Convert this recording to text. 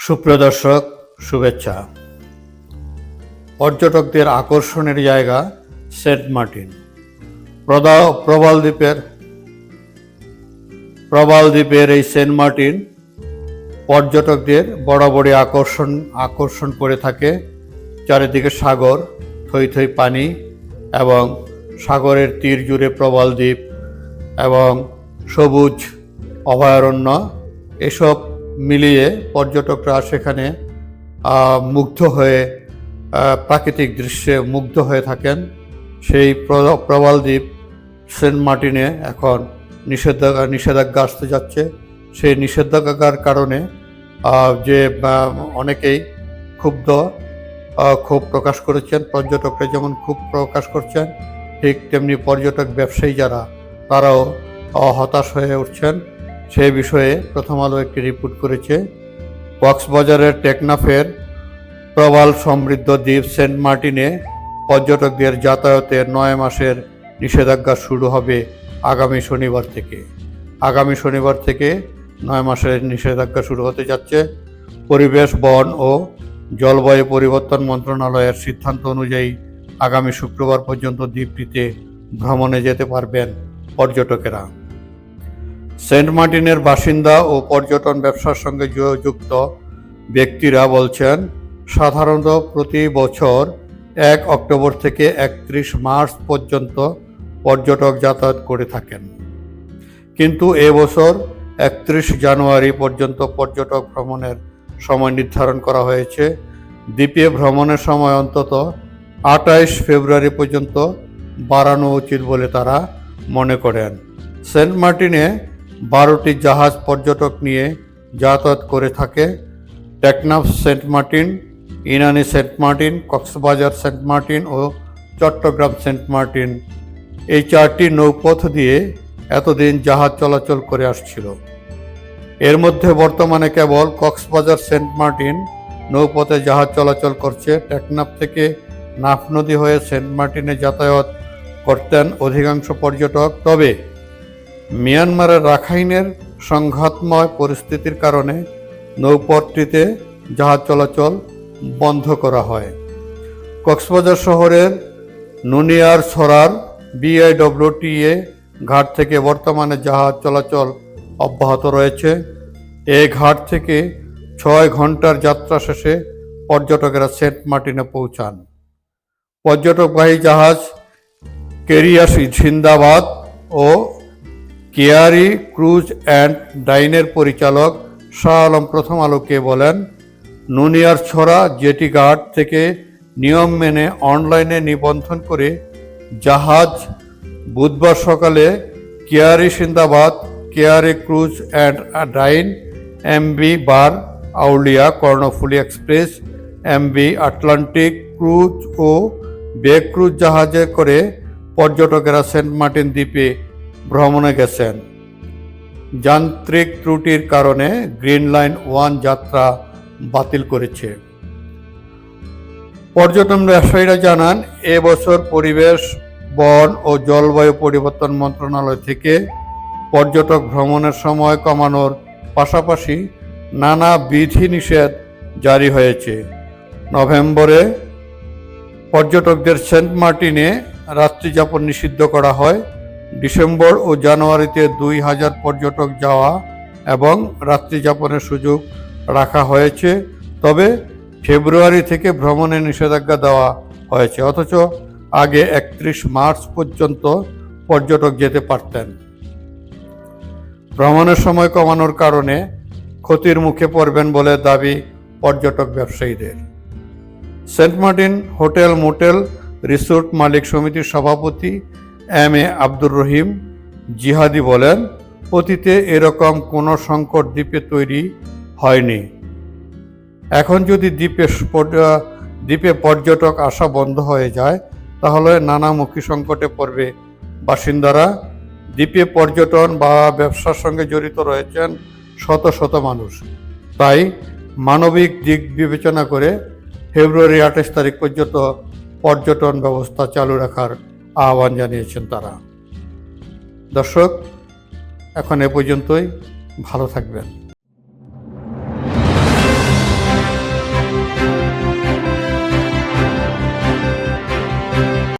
সুপ্রিয় দর্শক, শুভেচ্ছা। পর্যটকদের আকর্ষণের জায়গা সেন্ট মার্টিন। প্রবাল দ্বীপের এই সেন্ট মার্টিন পর্যটকদের বরাবরই আকর্ষণ করে থাকে। চারিদিকে সাগর, থই থই পানি এবং সাগরের তীর জুড়ে প্রবাল দ্বীপ এবং সবুজ অভয়ারণ্য, এসব মিলিয়ে পর্যটকরা সেখানে মুগ্ধ হয়ে প্রাকৃতিক দৃশ্যে মুগ্ধ হয়ে থাকেন। সেই প্রবাল দ্বীপ সেন্ট মার্টিনে এখন নিষেধাজ্ঞা আসতে যাচ্ছে। সেই নিষেধাজ্ঞার কারণে যে অনেকেই ক্ষোভ প্রকাশ করেছেন। পর্যটকরা যেমন ক্ষোভ প্রকাশ করছেন, ঠিক তেমনি পর্যটক ব্যবসায়ী যারা, তারাও হতাশ হয়ে উঠছেন। সেই বিষয়ে প্রথম আলো একটি রিপোর্ট করেছে। কক্সবাজারের টেকনাফের প্রবাল সমৃদ্ধ দ্বীপ সেন্ট মার্টিনে পর্যটকদের যাতায়াতের 9 মাসের নিষেধাজ্ঞা শুরু হবে আগামী শনিবার থেকে 9 মাসের নিষেধাজ্ঞা শুরু হতে যাচ্ছে। পরিবেশ, বন ও জলবায়ু পরিবর্তন মন্ত্রণালয়ের সিদ্ধান্ত অনুযায়ী আগামী শুক্রবার পর্যন্ত দ্বীপটিতে ভ্রমণে যেতে পারবেন পর্যটকেরা। সেন্ট মার্টিনের বাসিন্দা ও পর্যটন ব্যবসার সঙ্গে যুক্ত ব্যক্তিরা বলছেন, সাধারণত প্রতি বছর 1 অক্টোবর থেকে 31 মার্চ পর্যন্ত পর্যটক যাতায়াত করে থাকেন, কিন্তু এবছর 31 জানুয়ারি পর্যন্ত পর্যটক ভ্রমণের সময় নির্ধারণ করা হয়েছে। দ্বীপে ভ্রমণের সময় অন্তত 28 ফেব্রুয়ারি পর্যন্ত বাড়ানো উচিত বলে তারা মনে করেন। সেন্ট মার্টিনে 12টি জাহাজ পর্যটক নিয়ে যাতায়াত করে থাকে। Teknaf Saint Martin, Inani Saint Martin, Cox's Bazar Saint Martin ও চট্টগ্রাম সেন্ট মার্টিন, এই 4টি নৌপথ দিয়ে এতদিন জাহাজ চলাচল করে আসছিল। এর মধ্যে বর্তমানে কেবল কক্সবাজার সেন্ট মার্টিন নৌপথে জাহাজ চলাচল করছে। টেকনাফ থেকে নাফ নদী হয়ে সেন্ট মার্টিনে যাতায়াত করতেন অধিকাংশ পর্যটক। তবে মিয়ানমারের রাখাইনের সংঘাতময় পরিস্থিতির কারণে নৌপথটিতে জাহাজ চলাচল বন্ধ করা হয়। কক্সবাজার শহরের নুনিয়ার ছড়ার BIWTA ঘাট থেকে বর্তমানে জাহাজ চলাচল অব্যাহত রয়েছে। এই ঘাট থেকে 6 ঘন্টার যাত্রা শেষে পর্যটকেরা সেন্ট মার্টিনে পৌঁছান। পর্যটকবাহী জাহাজ কেরিয়াস জিন্দাবাদ ও কেয়ারি ক্রুজ অ্যান্ড ডাইনের পরিচালক শাহ আলম প্রথম আলোকে বলেন, নুনিয়ার ছড়া জেটি ঘাট থেকে নিয়ম মেনে অনলাইনে নিবন্ধন করে জাহাজ বুধবার সকালে কেয়ারি জিন্দাবাদ, Keari cruise and dine, MV Bar Awliya, Karnaphuli express, MV Atlantic cruise ও বে ক্রুজ জাহাজে করে পর্যটকেরা সেন্ট মার্টিন দ্বীপে ভ্রমণে গেছেন। যান্ত্রিক ত্রুটির কারণে গ্রিন লাইন 1 যাত্রা বাতিল করেছে। পর্যটন ব্যবসায়ীরা জানান, এবছর পরিবেশ, বন ও জলবায়ু পরিবর্তন মন্ত্রণালয় থেকে পর্যটক ভ্রমণের সময় কমানোর পাশাপাশি নানা বিধিনিষেধ জারি হয়েছে। নভেম্বরে পর্যটকদের সেন্ট মার্টিনে রাত্রিযাপন নিষিদ্ধ করা হয়। ডিসেম্বর ও জানুয়ারিতে 2000 পর্যটক যাওয়া এবং রাত্রিযাপনের সুযোগ রাখা হয়েছে। তবে ফেব্রুয়ারি থেকে ভ্রমণে নিষেধাজ্ঞা দেওয়া হয়েছে, অথচ আগে 31 মার্চ পর্যন্ত পর্যটক যেতে পারতেন। ভ্রমণের সময় কমানোর কারণে ক্ষতির মুখে পড়বেন বলে দাবি পর্যটক ব্যবসায়ীদের। Saint Martin hotel motel resort মালিক সমিতির সভাপতি MA আব্দুর রহিম জিহাদি বলেন, অতীতে এরকম কোনো সংকট দ্বীপে তৈরি হয়নি। এখন যদি দ্বীপে পর্যটক আসা বন্ধ হয়ে যায়, তাহলে নানামুখী সংকটে পড়বে বাসিন্দারা। দ্বীপে পর্যটন বা ব্যবসার সঙ্গে জড়িত রয়েছেন শত শত মানুষ। তাই মানবিক দিক বিবেচনা করে ফেব্রুয়ারি 28 তারিখ পর্যন্ত পর্যটন ব্যবস্থা চালু রাখার আহ্বান জানিয়েছেন তারা। দর্শক, এখন এ পর্যন্তই। ভালো থাকবেন।